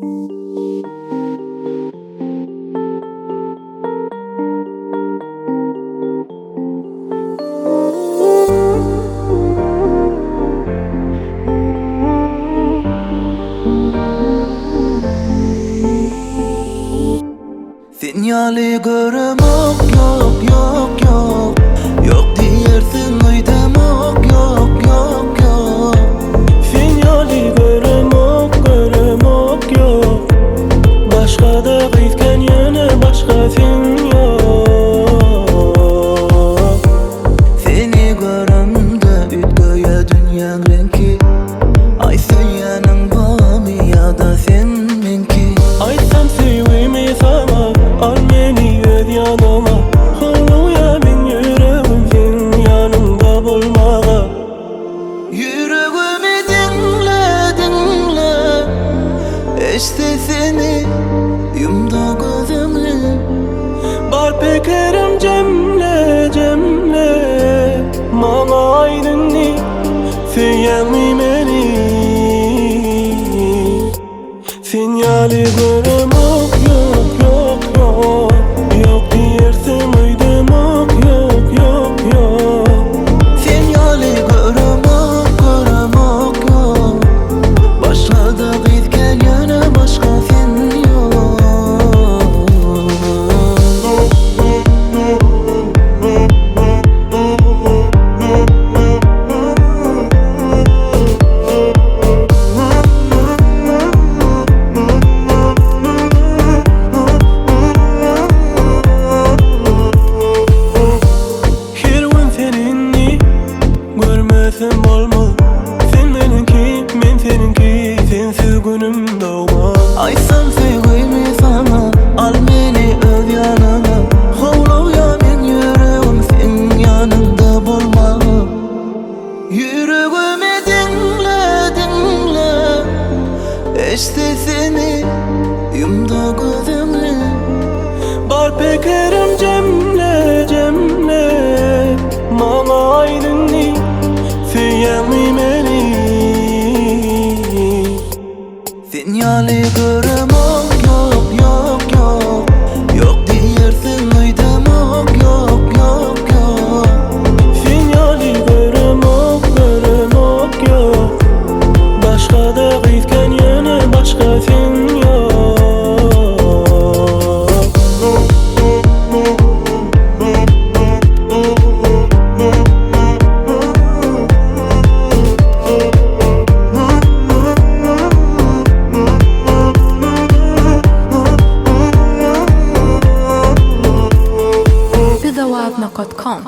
Sinyali göremok yok yok yok. Yok diyersin uydamok yok yok yok. Sinyali göremok yok. Başka da gitken yana başka sen yok. Seni göremde ütköye dünyanın renki. Ay seyanın bami ya da sen minki. Aytsam sevimi sana, al beni öz yanıma. Huluya ben yüreğim sen yanımda bulmağa. Yüreğimi dinle dinle. İşte seni yumdu gözümle. Bar pekerim cemle cemle. Bana aydınlı seyanlı beni. Sinyali göremok yok yok yok. Yok diyersin uydamok yok yok yok. Sinyali göremok yok. Başka da gitken yana başka sen yok. Kirvan seninni görmesem olmaz. Sen benimki, men seninki. Sensiz günüm doğmaz. Aytsam sevgimi sana, al beni öz yanına. Hovluya men yüreğim sen yanımda bulma. Yüreğimi dinle dinle. İşte seni yumdu gözümle. Bar pekerim cemle cemle. Bana aydınlı seyanlı beni. Sinyali göremok yok yok yok. Yok diyersin uydamok yok yok yok. Sinyali göremok yok. Başka da gitken yana başka sen yok. Bizawadna.com